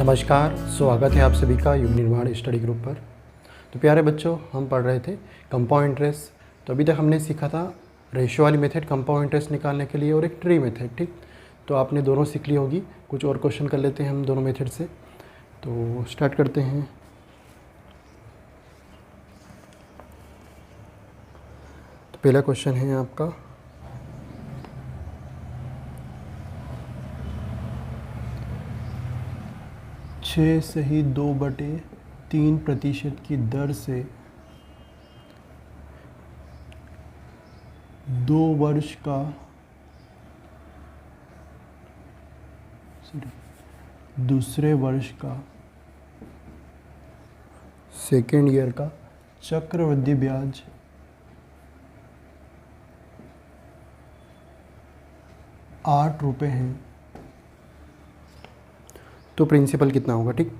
नमस्कार, स्वागत है आप सभी का युग निर्माण स्टडी ग्रुप पर। तो प्यारे बच्चों, हम पढ़ रहे थे कंपाउंड इंटरेस्ट। तो अभी तक हमने सीखा था रेशो वाली मेथड कंपाउंड इंटरेस्ट निकालने के लिए और एक ट्री मेथड। ठीक, तो आपने दोनों सीख ली होगी। कुछ और क्वेश्चन कर लेते हैं हम दोनों मेथड से। तो स्टार्ट करते हैं। तो पहला क्वेश्चन है आपका, छः सही 2/3% की दर से 2 वर्ष का दूसरे वर्ष का सेकेंड ईयर का चक्रवृद्धि ब्याज 8 रुपये है, तो प्रिंसिपल कितना होगा। ठीक,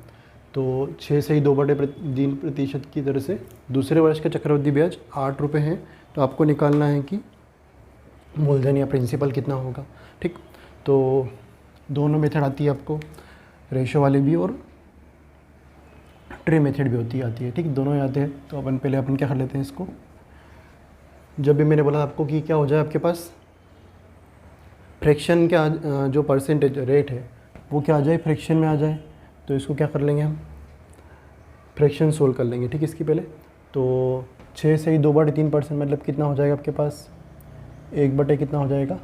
तो 6 से ही 2/3% की दर से दूसरे वर्ष का चक्रवृद्धि ब्याज 8 रुपये है। तो आपको निकालना है कि मूलधन या प्रिंसिपल कितना होगा। ठीक, तो दोनों मेथड आती है आपको, रेशो वाली भी और ट्रे मेथड भी आती है। ठीक, दोनों आते हैं। तो अपन क्या कर लेते हैं इसको। जब भी मैंने बोला आपको कि क्या हो जाए आपके पास फ्रैक्शन का जो परसेंटेज रेट है वो क्या आ जाए, फ्रैक्शन में आ जाए। तो इसको क्या कर लेंगे हम, फ्रैक्शन सोल्व कर लेंगे। ठीक, इसकी पहले तो 6 से ही 2/3% मतलब कितना हो जाएगा आपके पास, 1/, कितना हो जाएगा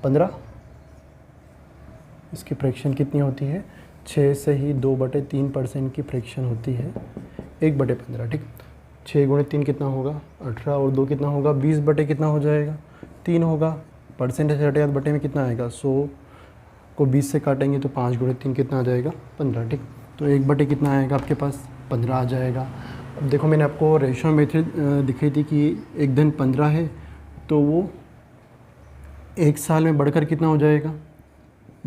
15। इसकी फ्रैक्शन कितनी होती है, 6 से ही 2/3% की फ्रैक्शन होती है 1/15। ठीक, 6 × 3 कितना होगा 18 और 2 कितना होगा 20/, कितना हो जाएगा 3 होगा। परसेंटेज हटेगा तो बटे में कितना आएगा, 100 को 20 से काटेंगे तो 5 × 3 कितना आ जाएगा 15। ठीक, तो 1/, कितना आएगा आपके पास 15 आ जाएगा। अब देखो मैंने आपको रेशो मेथड दिखाई थी कि 1/15 है, तो वो 1 साल में बढ़कर कितना हो जाएगा,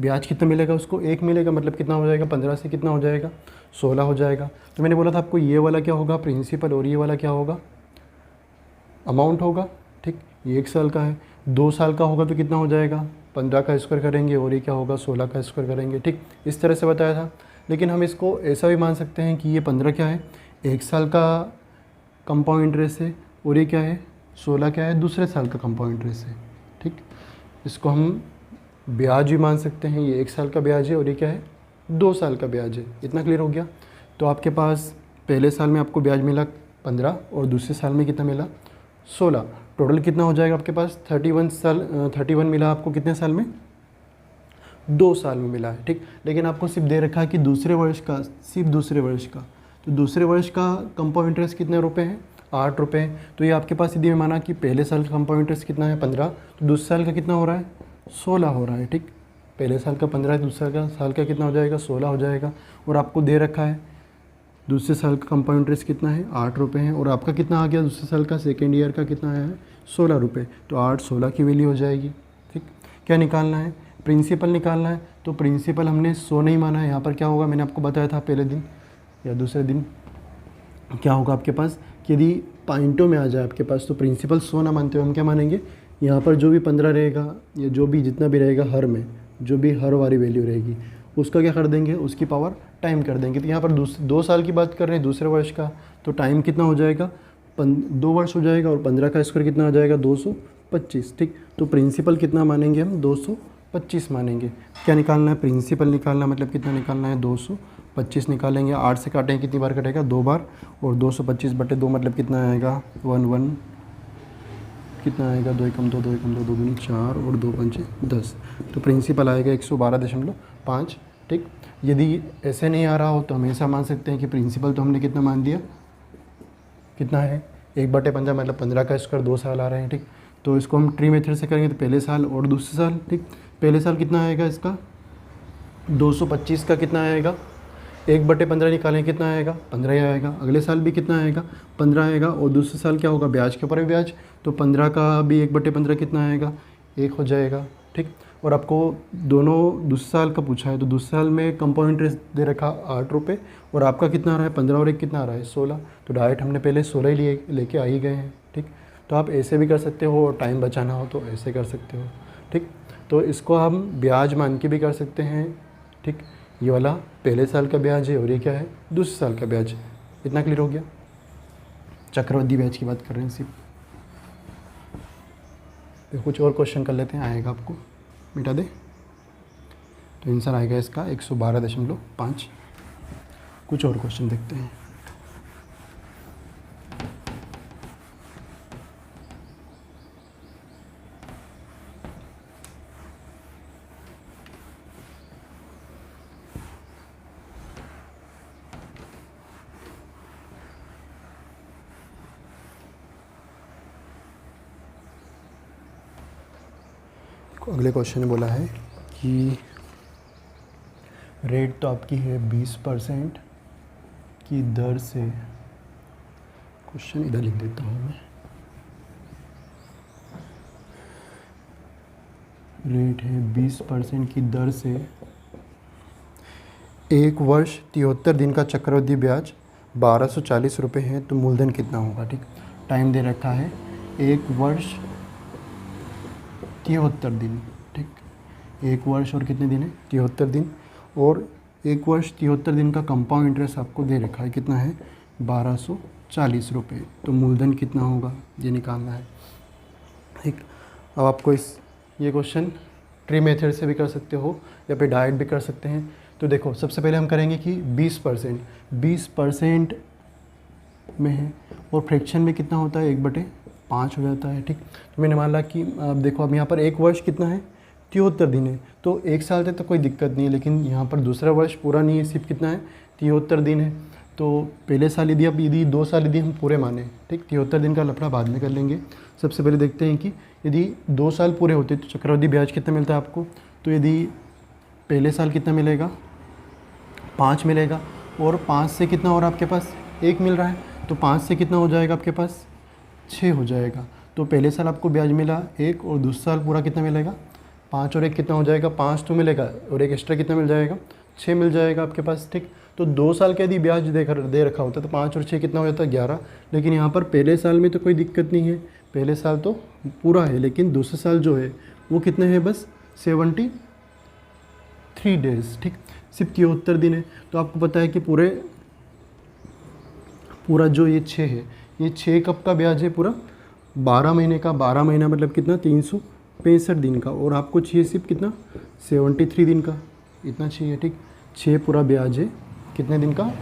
ब्याज कितना मिलेगा उसको 1 मिलेगा, मतलब कितना हो जाएगा 15 से कितना हो जाएगा 16 हो जाएगा। तो मैंने बोला था आपको ये वाला क्या होगा प्रिंसिपल और ये वाला क्या होगा अमाउंट होगा। ठीक, ये 1 साल का है, 2 साल का होगा तो कितना हो जाएगा 15 का स्क्वायर करेंगे और ये क्या होगा 16 का स्क्वायर करेंगे। ठीक, इस तरह से बताया था। लेकिन हम इसको ऐसा भी मान सकते हैं कि ये 15 क्या है 1 साल का कंपाउंड इंटरेस्ट है और ये क्या है 16 क्या है दूसरे साल का कंपाउंड इंटरेस्ट है। ठीक, इसको हम ब्याज भी मान सकते हैं, ये 1 साल का ब्याज है और ये क्या है 2 साल का ब्याज है। इतना क्लियर हो गया। तो आपके पास पहले साल में आपको ब्याज मिला 15 और दूसरे साल में कितना मिला 16। टोटल कितना हो जाएगा आपके पास 31 मिला आपको कितने साल में 2 साल में मिला है। ठीक, लेकिन आपको सिर्फ दे रखा है कि दूसरे वर्ष का, सिर्फ दूसरे वर्ष का। तो दूसरे वर्ष का कंपाउंड इंटरेस्ट कितने रुपए हैं 8 रुपये। तो ये आपके पास यदि मैं माना कि पहले साल का कंपाउंड इंटरेस्ट कितना है 15, तो दूसरे साल का कितना हो रहा है 16 हो रहा है। ठीक, पहले साल का 15 है, दूसरे साल का कितना हो जाएगा 16 हो जाएगा। और आपको दे रखा है दूसरे साल का कंपाउंड इंटरेस्ट कितना है 8 रुपये है और आपका कितना आ गया दूसरे साल का सेकेंड ईयर का कितना आया है 16 रुपये। तो 8 16 की वैल्यू हो जाएगी। ठीक, क्या निकालना है, प्रिंसिपल निकालना है। तो प्रिंसिपल हमने 100 नहीं माना है, यहाँ पर क्या होगा मैंने आपको बताया था पहले दिन या दूसरे दिन क्या होगा आपके पास कि यदि पॉइंटों में आ जाए आपके पास तो प्रिंसिपल 100 ना मानते हुए हम क्या मानेंगे, यहाँ पर जो भी 15 रहेगा या जो भी जितना भी रहेगा हर में जो भी हर वाली वैल्यू रहेगी उसका क्या कर देंगे, उसकी पावर टाइम कर देंगे। तो यहाँ पर 2 साल की बात कर रहे हैं दूसरे वर्ष का, तो टाइम कितना हो जाएगा 2 वर्ष हो जाएगा और 15 का स्क्वायर कितना आ जाएगा 225। ठीक, तो प्रिंसिपल कितना मानेंगे हम 225 मानेंगे। क्या निकालना है, प्रिंसिपल निकालना मतलब कितना निकालना है 225 निकालेंगे। 8 से काटेंगे कितनी बार कटेगा 2 बार और 225/2 मतलब कितना आएगा 1 कितना आएगा 2 एकम 2 2 एकम 2 2 दूनी 4 और 2 पंचे 10। तो प्रिंसिपल आएगा 112.5। ठीक, यदि ऐसे नहीं आ रहा हो तो हमेशा मान सकते हैं कि प्रिंसिपल तो हमने कितना मान दिया, कितना है 1/15 मतलब 15 का स्क्वायर 2 साल आ रहे हैं। ठीक, तो इसको हम ट्री मेथड से करेंगे तो पहले साल और दूसरे साल। ठीक, पहले साल कितना आएगा इसका 225 का कितना आएगा 1/15 निकालें कितना आएगा 15 ही आएगा। अगले साल भी कितना आएगा 15 आएगा और दूसरे साल क्या होगा ब्याज के ऊपर भी ब्याज, तो 15 का भी 1/15 कितना आएगा 1 हो जाएगा। ठीक, और आपको दोनों दूसरे साल का पूछा है तो दूसरे साल में कंपाउंड इंटरेस्ट दे रखा 8 रुपये और आपका कितना आ रहा है 15 और 1 कितना आ रहा है 16। तो डायरेक्ट हमने पहले 16 ही लेके आ ही गए हैं। ठीक, तो आप ऐसे भी कर सकते हो और टाइम बचाना हो तो ऐसे कर सकते हो। ठीक, तो इसको हम ब्याज मान के भी कर सकते हैं। ठीक, ये वाला पहले साल का ब्याज है और ये क्या है, दूसरे साल का ब्याज है। इतना क्लियर हो गया। चक्रवृद्धि ब्याज की बात कर रहे हैं सिर्फ। तो कुछ और क्वेश्चन कर लेते हैं, आएगा आपको, मिटा दे। तो आंसर आएगा इसका 112.5। कुछ और क्वेश्चन देखते हैं। अगले क्वेश्चन ने बोला है कि रेट तो आपकी है 20% की दर से, क्वेश्चन इधर लिख देता हूँ मैं, रेट है 20% की दर से 1 वर्ष 73 दिन का चक्रवृद्धि ब्याज 1240 रुपये है, तो मूलधन कितना होगा। ठीक, टाइम दे रखा है 1 वर्ष 73 दिन। ठीक, 1 वर्ष और कितने दिन है, 73 दिन, और 1 वर्ष 73 दिन का कंपाउंड इंटरेस्ट आपको दे रखा है, कितना है 1240 रुपये। तो मूलधन कितना होगा ये निकालना है। ठीक, अब आपको ये क्वेश्चन ट्री मेथड से भी कर सकते हो या फिर डायरेक्ट भी कर सकते हैं। तो देखो, सबसे पहले हम करेंगे कि 20% में है और फ्रैक्शन में कितना होता है, 1/5 हो जाता है। ठीक, तो मैंने मान ला कि अब देखो, अब यहाँ पर 1 वर्ष कितना है, 73 दिन है, तो 1 साल तक तो कोई दिक्कत नहीं है, लेकिन यहाँ पर दूसरा वर्ष पूरा नहीं है, सिर्फ कितना है 73 दिन है। तो पहले साल यदि 2 साल यदि हम पूरे माने, ठीक, 73 दिन का लफड़ा बाद में कर लेंगे। सबसे पहले देखते हैं कि यदि 2 साल पूरे होते तो चक्रवृद्धि ब्याज कितना मिलता है आपको। तो यदि पहले साल कितना मिलेगा, 5 मिलेगा, और 5 से कितना और आपके पास 1 मिल रहा है, तो 5 से कितना हो जाएगा आपके पास 6 हो जाएगा। तो पहले साल आपको ब्याज मिला 1 और दूसरा साल पूरा कितना मिलेगा, 5 और 1 कितना हो जाएगा, 5 तो मिलेगा और 1 एक्स्ट्रा कितना मिल जाएगा, 6 मिल जाएगा आपके पास। ठीक, तो 2 साल का यदि ब्याज दे रखा होता तो 5 और 6 कितना हो जाता है 11। लेकिन यहाँ पर पहले साल में तो कोई दिक्कत नहीं है, पहले साल तो पूरा है, लेकिन दूसरे साल जो है वो कितने हैं, बस 73 डेज। ठीक, सिर्फ 73 दिन है। तो आपको पता है कि पूरा जो ये 6 है, ये 6 कब का ब्याज है, पूरा 12 महीने का। 12 महीना मतलब कितना, 365 दिन का, और आपको चाहिए सिर्फ कितना, 73 दिन का, इतना चाहिए। ठीक, 6 पूरा ब्याज है, कितने दिन का,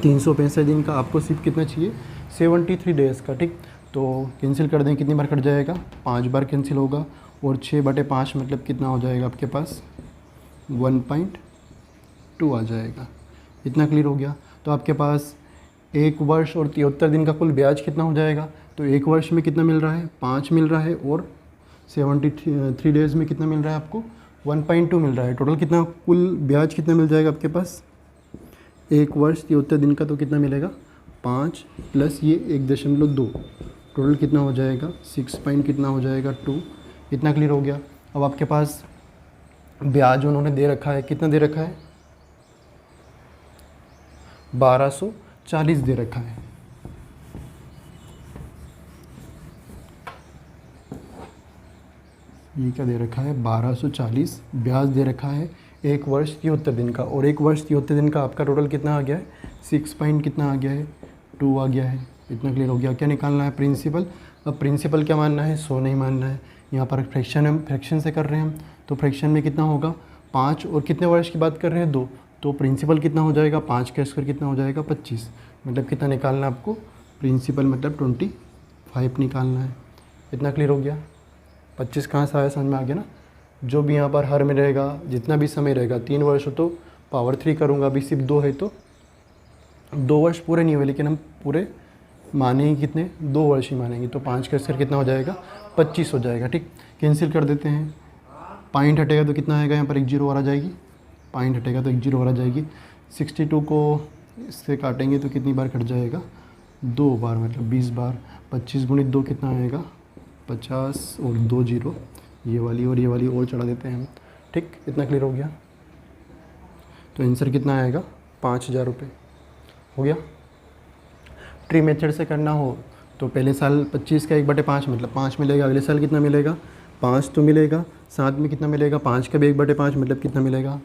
365 दिन का, आपको सिर्फ कितना चाहिए, 73 डेज़ का। ठीक, तो कैंसिल कर दें, कितनी बार कट जाएगा, 5 बार कैंसिल होगा, और 6/5 मतलब कितना हो जाएगा आपके पास, 1.2 आ जाएगा। इतना क्लियर हो गया। तो आपके पास 1 वर्ष और 73 दिन का कुल ब्याज कितना हो जाएगा। तो 1 वर्ष में कितना मिल रहा है, 5 मिल रहा है, और 73 डेज़ में कितना मिल रहा है आपको, 1.2 मिल रहा है। टोटल कितना, कुल ब्याज कितना मिल जाएगा आपके पास, 1 वर्ष 73 दिन का, तो कितना मिलेगा 5 प्लस ये 1.2, टोटल कितना हो जाएगा 6 पॉइंट कितना हो जाएगा 2। इतना क्लियर हो गया। अब आपके पास ब्याज उन्होंने दे रखा है, कितना दे रखा है, 1240 दे रखा है। ये क्या दे रखा है, 1240 ब्याज दे रखा है 1 वर्ष 73 दिन का, और 1 वर्ष 73 दिन का आपका टोटल कितना आ गया है, 6 पॉइंट कितना आ गया है, 2 आ गया है। इतना क्लियर हो गया। क्या निकालना है, प्रिंसिपल। अब प्रिंसिपल क्या मानना है, 100 नहीं मानना है। यहाँ पर फ्रैक्शन से कर रहे हैं हम, तो फ्रैक्शन में कितना होगा 5, और कितने वर्ष की बात कर रहे हैं 2, तो प्रिंसिपल कितना हो जाएगा 5 का स्क्वायर कितना हो जाएगा 25। मतलब कितना निकालना है आपको, प्रिंसिपल मतलब 25 निकालना है। इतना क्लियर हो गया। 25 कहाँ से आया, समझ में आ गया ना। जो भी यहाँ पर हर में रहेगा, जितना भी समय रहेगा, 3 वर्ष हो तो पावर 3 करूँगा, अभी सिर्फ 2 है तो 2 वर्ष पूरे नहीं हुए, लेकिन हम पूरे मानेंगे कितने, 2 वर्ष ही मानेंगे। तो 5 का स्क्वायर कितना हो जाएगा 25 हो जाएगा। ठीक, कैंसिल कर देते हैं, पॉइंट हटेगा तो कितना आएगा, यहाँ पर 1 0 और आ जाएगी, पॉइंट हटेगा तो 1 0 और आ जाएगी। 62 को इससे काटेंगे तो कितनी बार कट जाएगा, 2 बार, मतलब 20 बार। 25 गुणित 2 कितना आएगा 50, और 2 0, ये वाली और ये वाली और चढ़ा देते हैं हम। ठीक, इतना क्लियर हो गया। तो आंसर कितना आएगा 5000 रुपये हो गया। ट्री मेथड से करना हो तो पहले साल 25 का 1/5 मतलब 5 मिलेगा, अगले साल कितना मिलेगा 5 तो मिलेगा, साथ में कितना मिलेगा 5 का भी 1/5 मतलब कितना मिलेगा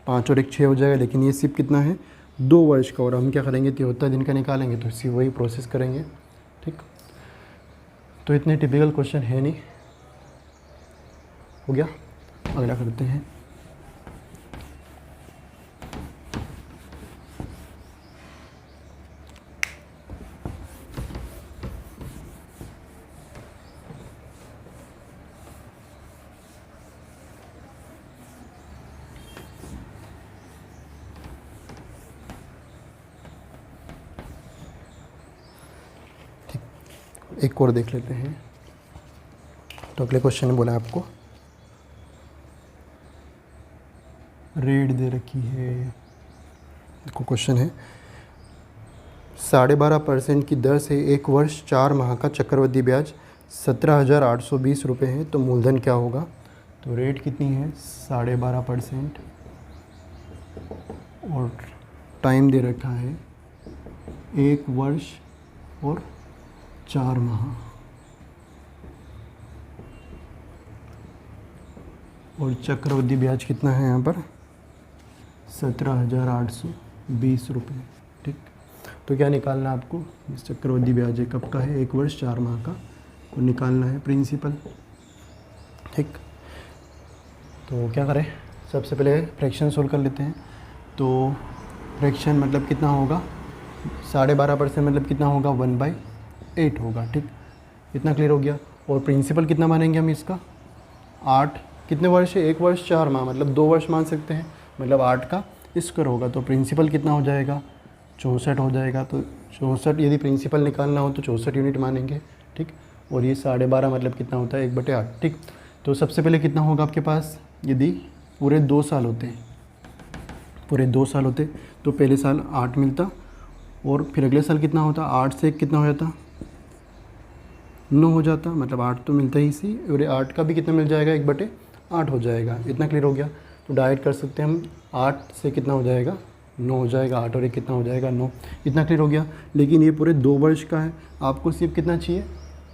5 और 1 6 हो जाएगा, लेकिन ये सिर्फ कितना है 2 वर्ष का, और हम क्या करेंगे 73 दिन का निकालेंगे, तो इसी वही प्रोसेस करेंगे। ठीक, तो इतने टिपिकल क्वेश्चन है नहीं। हो गया, अगला करते हैं। एक और देख लेते हैं। तो अगले क्वेश्चन ने बोला आपको रेट दे रखी है। देखो क्वेश्चन है 12.5% की दर से 1 वर्ष 4 माह का चक्रवृद्धि ब्याज 17,820 रुपये है, तो मूलधन क्या होगा। तो रेट कितनी है 12.5% और टाइम दे रखा है 1 वर्ष और 4 माह, और चक्रवृद्धि ब्याज कितना है यहाँ पर 17,820 रुपये। ठीक, तो क्या निकालना है आपको, इस चक्रवृद्धि ब्याज है कब का है 1 वर्ष 4 माह का, को निकालना है प्रिंसिपल। ठीक, तो क्या करें, सबसे पहले फ्रैक्शन सोल्व कर लेते हैं। तो फ्रैक्शन मतलब कितना होगा 12.5% मतलब कितना होगा 1/8 होगा। ठीक, इतना क्लियर हो गया। और प्रिंसिपल कितना मानेंगे हम इसका 8, कितने वर्ष है 1 वर्ष 4 माह मतलब 2 वर्ष मान सकते हैं, मतलब 8 का स्क्वायर होगा। तो प्रिंसिपल कितना हो जाएगा 64 हो जाएगा। तो 64 यदि प्रिंसिपल निकालना हो तो 64 यूनिट मानेंगे। ठीक, और ये 12.5 मतलब कितना होता है 1/8। ठीक, तो सबसे पहले कितना होगा आपके पास, यदि पूरे 2 साल होते, पूरे 2 साल होते तो पहले साल 8 मिलता, और फिर अगले साल कितना होता 8 से 1 कितना हो जाता 9 हो जाता, मतलब 8 तो मिलता ही इसी, और 8 का भी कितना मिल जाएगा 1/8 हो जाएगा। इतना क्लियर हो गया। तो डायरेक्ट कर सकते हैं हम 8 से कितना हो जाएगा 9 हो जाएगा, 8 और 1 कितना हो जाएगा 9। इतना क्लियर हो गया। लेकिन ये पूरे 2 वर्ष का है, आपको सिर्फ कितना चाहिए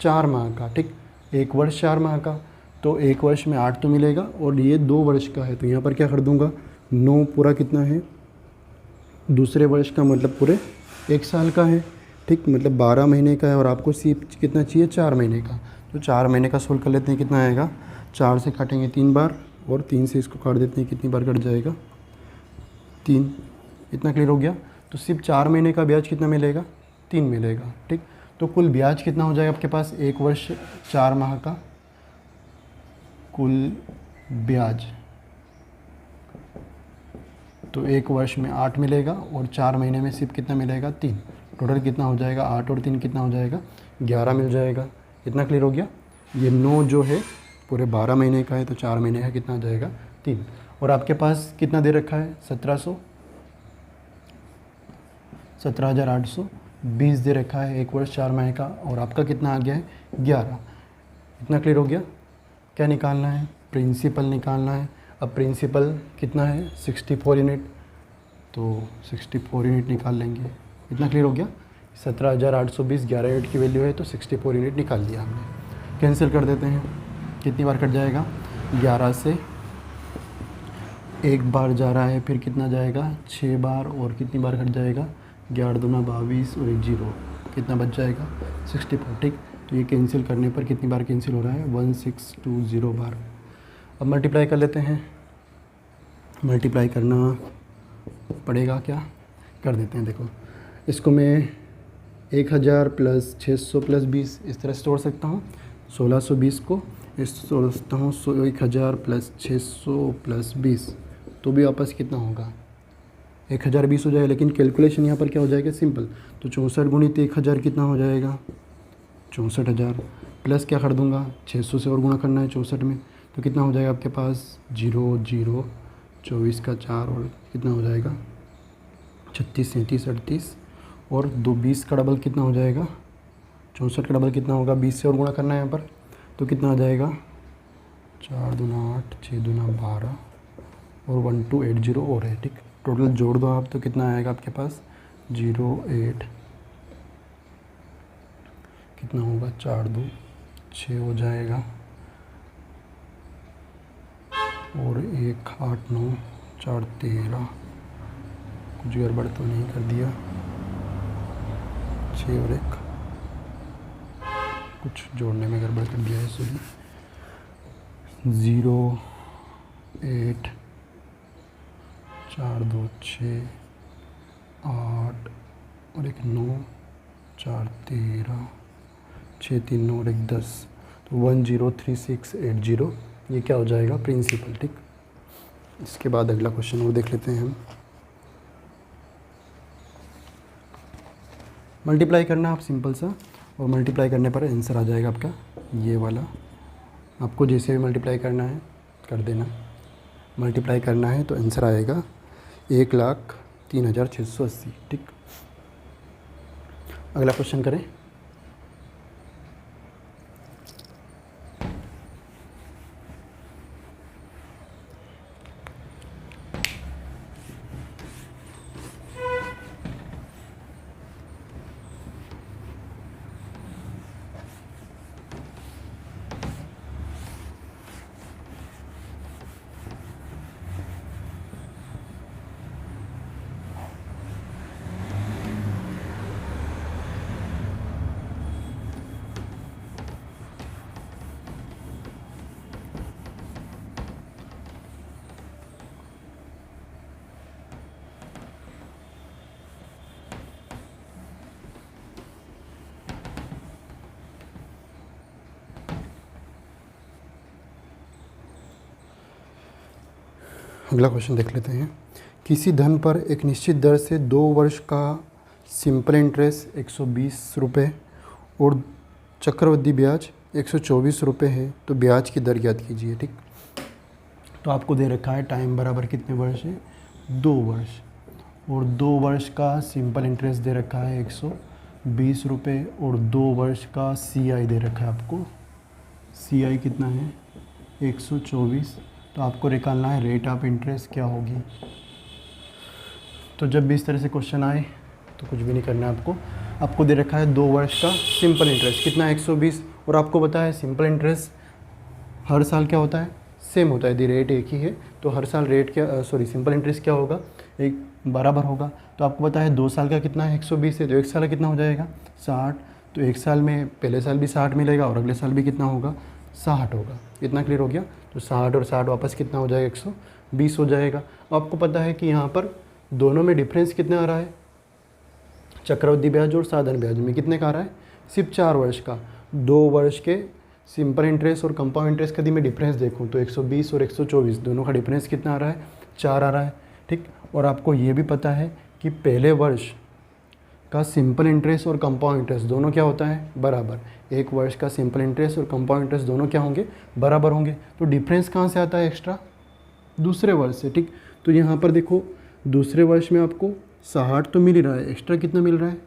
4 माह का। ठीक, 1 वर्ष 4 माह का, तो 1 वर्ष में 8 तो मिलेगा, और ये 2 वर्ष का है, तो यहाँ पर क्या कर दूँगा 9 पूरा कितना है दूसरे वर्ष का, मतलब पूरे 1 साल का है। ठीक, मतलब 12 महीने का है, और आपको सिर्फ कितना चाहिए 4 महीने का। तो 4 महीने का सोल्व कर लेते हैं, कितना आएगा 4 से काटेंगे 3 बार, और 3 से इसको काट देते हैं, कितनी बार कट जाएगा 3। इतना क्लियर हो गया। तो सिर्फ 4 महीने का ब्याज कितना मिलेगा 3 मिलेगा। ठीक, तो कुल ब्याज कितना हो जाएगा आपके पास 1 वर्ष 4 माह का कुल ब्याज, तो 1 वर्ष में 8 मिलेगा, और 4 महीने में सिर्फ कितना मिलेगा 3। टोटल कितना हो जाएगा 8 और 3 कितना हो जाएगा 11 मिल जाएगा। इतना क्लियर हो गया। ये 9 जो है पूरे 12 महीने का है, तो 4 महीने का कितना आ जाएगा 3। और आपके पास कितना दे रखा है 17,820 दे रखा है 1 वर्ष 4 माह का, और आपका कितना आ गया है 11। इतना क्लियर हो गया। क्या निकालना है प्रिंसिपल निकालना है। अब प्रिंसिपल कितना है 64 यूनिट, तो 64 यूनिट निकाल लेंगे। इतना क्लियर हो गया। 17,820 11 यूनिट की वैल्यू है, तो 64 यूनिट निकाल दिया हमने। कैंसिल कर देते हैं, कितनी बार कट जाएगा 11 से 1 बार जा रहा है, फिर कितना जाएगा 6 बार, और कितनी बार कट जाएगा 11 दूना 22 और 1 0, कितना बच जाएगा 64। ठीक, तो ये कैंसिल करने पर कितनी बार कैंसिल हो रहा है 1620 बार। अब मल्टीप्लाई कर लेते हैं। मल्टीप्लाई करना पड़ेगा, क्या कर देते हैं। देखो इसको मैं 1000 प्लस 600 प्लस 20 इस तरह से तोड़ सकता हूँ। 1620 को इस तोड़ सकता हूँ 1000 प्लस 600 प्लस 20, तो भी वापस कितना होगा 1020 हो जाएगा। लेकिन कैलकुलेशन यहाँ पर क्या हो जाएगा सिंपल, तो 64 गुणित 1000 कितना हो जाएगा 64,000, प्लस क्या कर दूँगा 600 से और गुणा करना है 64 में, तो कितना हो जाएगा आपके पास 0 0 24 का 4, और कितना हो जाएगा 36 37 38, और 2 20 का डबल कितना हो जाएगा 64 का डबल कितना होगा 20 से और गुणा करना है यहाँ पर, तो कितना आ जाएगा 4 दूना 8 6 दूना 12 और 1280 और है। ठीक, टोटल जोड़ दो आप, तो कितना आएगा आपके पास 08 कितना होगा 4 2 6 हो जाएगा, और 1 8 9 4 13, कुछ गड़बड़ तो नहीं कर दिया, 6 और 1, कुछ जोड़ने में गड़बड़ कर दिया है, सॉरी। 0 8 4 2 6 8 और 1 9, 4 13, 6 3 9 और 1 10, तो 103680 ये क्या हो जाएगा, प्रिंसिपल। ठीक, इसके बाद अगला क्वेश्चन वो देख लेते हैं हम। मल्टीप्लाई करना आप सिंपल सा, और मल्टीप्लाई करने पर आंसर आ जाएगा आपका ये वाला। आपको जैसे भी मल्टीप्लाई करना है कर देना, मल्टीप्लाई करना है तो आंसर आएगा 1,03,680। ठीक, अगला क्वेश्चन करें। अगला क्वेश्चन देख लेते हैं। किसी धन पर एक निश्चित दर से 2 वर्ष का सिंपल इंटरेस्ट 120 रुपये और चक्रवृद्धि ब्याज 124 रुपये है, तो ब्याज की दर ज्ञात कीजिए। ठीक, तो आपको दे रखा है टाइम बराबर कितने वर्ष है, 2 वर्ष, और 2 वर्ष का सिंपल इंटरेस्ट दे रखा है 120 रुपये, और 2 वर्ष का CI दे रखा है आपको। CI कितना है, 124। तो आपको निकालना है रेट ऑफ इंटरेस्ट क्या होगी। तो जब भी इस तरह से क्वेश्चन आए तो कुछ भी नहीं करना है आपको। आपको दे रखा है 2 वर्ष का सिंपल इंटरेस्ट कितना है, 120, और आपको पता है सिंपल इंटरेस्ट हर साल क्या होता है, सेम होता है, यदि रेट एक ही है तो हर साल रेट क्या सिंपल इंटरेस्ट क्या होगा, एक बराबर होगा। तो आपको पता है 2 साल का कितना है, 120 है, तो 1 साल का कितना हो जाएगा, 60। तो 1 साल में पहले साल भी 60 मिलेगा और अगले साल भी कितना होगा, 60 होगा। इतना क्लियर हो गया। तो 60 और 60 वापस कितना हो जाएगा, 120 हो जाएगा। आपको पता है कि यहाँ पर दोनों में डिफरेंस कितना आ रहा है, चक्रवृद्धि ब्याज और साधारण ब्याज में कितने का आ रहा है, सिर्फ 4 वर्ष का। 2 वर्ष के सिंपल इंटरेस्ट और कंपाउंड इंटरेस्ट का यदि मैं डिफरेंस देखूँ तो 120 और 124 दोनों का डिफरेंस कितना आ रहा है, 4 आ रहा है। ठीक, और आपको ये भी पता है कि पहले वर्ष का सिंपल इंटरेस्ट और कंपाउंड इंटरेस्ट दोनों क्या होता है, बराबर। 1 वर्ष का सिंपल इंटरेस्ट और कंपाउंड इंटरेस्ट दोनों क्या होंगे, बराबर होंगे। तो डिफरेंस कहाँ से आता है, एक्स्ट्रा, दूसरे वर्ष से। ठीक, तो यहाँ पर देखो दूसरे वर्ष में आपको 60 तो मिल ही रहा है, एक्स्ट्रा कितना मिल रहा है,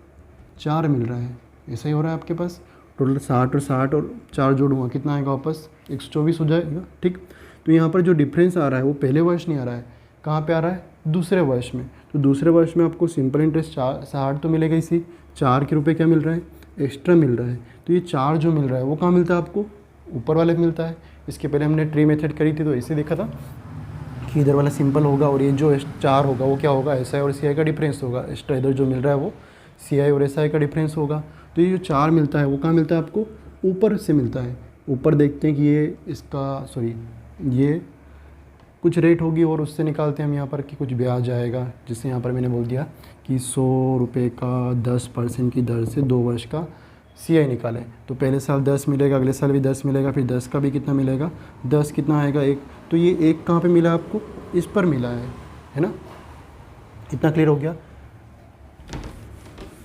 4 मिल रहा है। ऐसा ही हो रहा है आपके पास। टोटल 60 और 4 जोड़ूंगा कितना आएगा, वापस 124 हो जाएगा। ठीक, तो यहाँ पर जो डिफरेंस आ रहा है वो पहले वर्ष नहीं आ रहा है, कहाँ पे आ रहा है, दूसरे वर्ष में। तो दूसरे वर्ष में आपको सिंपल इंटरेस्ट 60 तो मिलेगा, इसी 4 के रुपये क्या मिल रहा है, एक्स्ट्रा मिल रहा है। तो ये 4 जो मिल रहा है वो कहाँ मिलता है आपको, ऊपर वाले को मिलता है। इसके पहले हमने ट्री मेथड करी थी तो ऐसे देखा था कि इधर वाला सिंपल होगा और ये जो 4 होगा वो क्या होगा, SI और CI का डिफरेंस होगा। एक्स्ट्रा इधर जो मिल रहा है वो CI और SI का डिफरेंस होगा। तो ये जो 4 मिलता है वो कहाँ मिलता है आपको, ऊपर से मिलता है। ऊपर देखते हैं कि ये इसका ये कुछ रेट होगी और उससे निकालते हैं हम यहाँ पर कि कुछ ब्याज आएगा, जिससे यहाँ पर मैंने बोल दिया कि 100 रुपये का 10% की दर से 2 वर्ष का CI निकालें। तो पहले साल 10 मिलेगा, अगले साल भी 10 मिलेगा, फिर 10 का भी कितना मिलेगा, 10 कितना आएगा, 1। तो ये 1 कहाँ पे मिला आपको, इस पर मिला है ना। इतना क्लियर हो गया।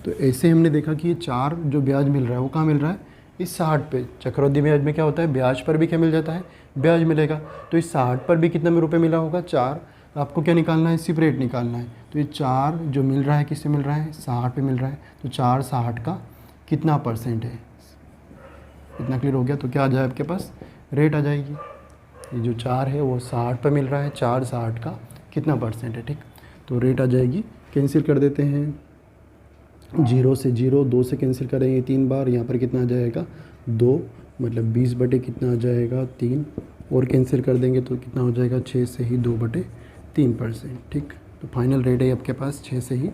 तो ऐसे हमने देखा कि ये 4 जो ब्याज मिल रहा है वो कहाँ मिल रहा है, इस 60 पे। चक्रवृद्धि ब्याज में क्या होता है, ब्याज पर भी क्या मिल जाता है, ब्याज मिलेगा। तो इस 60 पर भी कितना रुपये मिला होगा, 4। आपको क्या निकालना है, सिर्फ रेट निकालना है। तो ये 4 जो मिल रहा है किससे मिल रहा है, 60 पे मिल रहा है। तो 4 60 का कितना % है, इतना क्लियर हो गया। तो क्या आ जाए आपके पास, रेट आ जाएगी। ये जो 4 है वो 60 पे मिल रहा है, 4 60 का कितना % है। ठीक, तो रेट आ जाएगी। कैंसिल कर देते हैं, 0 से 0, 2 से कैंसिल करेंगे 3 बार, यहाँ पर कितना आ जाएगा, 2, मतलब 20 बटे कितना आ जाएगा, 3, और कैंसिल कर देंगे तो कितना हो जाएगा, 6 से ही 2 बटे 3%। ठीक, तो फाइनल रेट है आपके पास 6 से ही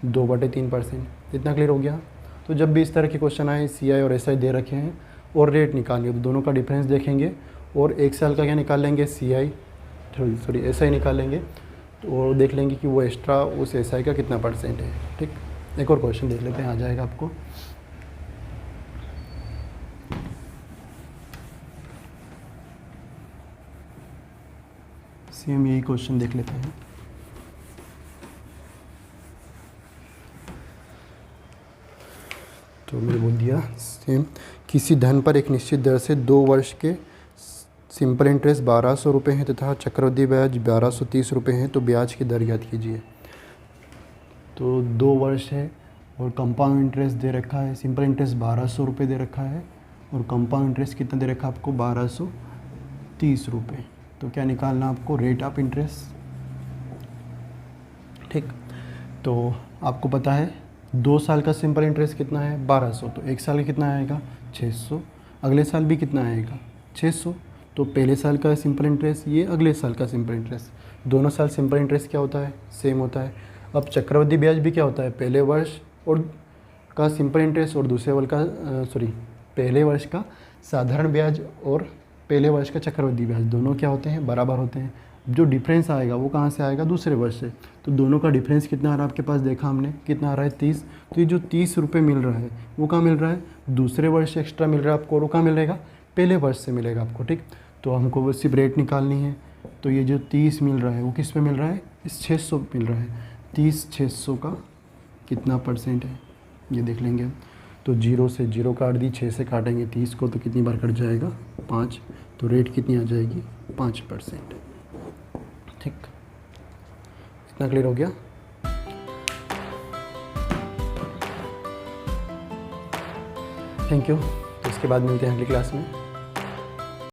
2/3%। इतना क्लियर हो गया। तो जब भी इस तरह के क्वेश्चन आए, CI और SI दे रखे हैं और रेट निकालिए, तो दोनों का डिफरेंस देखेंगे और 1 साल का क्या निकाल लेंगे, SI निकाल लेंगे, तो और देख लेंगे कि वो एक्स्ट्रा उस SI का कितना % है। ठीक, एक और क्वेश्चन देख लेते हैं, आ जाएगा आपको। सेम यही क्वेश्चन देख लेते हैं। तो मैंने बोल दिया सेम, किसी धन पर एक निश्चित दर से 2 वर्ष के सिंपल इंटरेस्ट 1200 रुपये हैं तथा चक्रवृद्धि ब्याज 1230 रुपये हैं, तो ब्याज की दर ज्ञात कीजिए। तो 2 वर्ष है और कंपाउंड इंटरेस्ट दे रखा है, सिंपल इंटरेस्ट 1200 रुपये दे रखा है और कंपाउंड इंटरेस्ट कितना दे रखा है आपको, 1230 रुपये। तो क्या निकालना आपको, रेट ऑफ इंटरेस्ट। ठीक, तो आपको पता है 2 साल का सिंपल इंटरेस्ट कितना है, 1200, तो 1 साल का कितना आएगा, 600, अगले साल भी कितना आएगा, 600। तो पहले साल का सिंपल इंटरेस्ट, ये अगले साल का सिंपल इंटरेस्ट, दोनों साल सिंपल इंटरेस्ट क्या होता है, सेम होता है। अब चक्रवृद्धि ब्याज भी क्या होता है, पहले वर्ष और का सिंपल इंटरेस्ट और दूसरे वर्ष का पहले वर्ष का साधारण ब्याज और पहले वर्ष का चक्रवृद्धि ब्याज, दोनों क्या होते हैं, बराबर होते हैं। जो डिफरेंस आएगा वो कहाँ से आएगा, दूसरे वर्ष से। तो दोनों का डिफरेंस कितना आ रहा है आपके पास, देखा हमने कितना आ रहा है, 30। तो ये जो 30 रुपये मिल रहा है वो कहाँ मिल रहा है, दूसरे वर्ष से एक्स्ट्रा मिल रहा है आपको, और वो कहाँ मिलेगा, पहले वर्ष से मिलेगा आपको। ठीक, तो हमको बस सिर्फ रेट निकालनी है। तो ये जो 30 मिल रहा है वो किस पे मिल रहा है, इस 600 मिल रहा है। 30 600 का कितना % है ये देख लेंगे। तो 0 से 0 काट दी, 6 से काटेंगे 30 को, तो कितनी बार कट जाएगा, 5। तो रेट कितनी आ जाएगी, 5%। ठीक, इतना क्लियर हो गया। Thank you. तो इसके बाद मिलते हैं अगली क्लास में।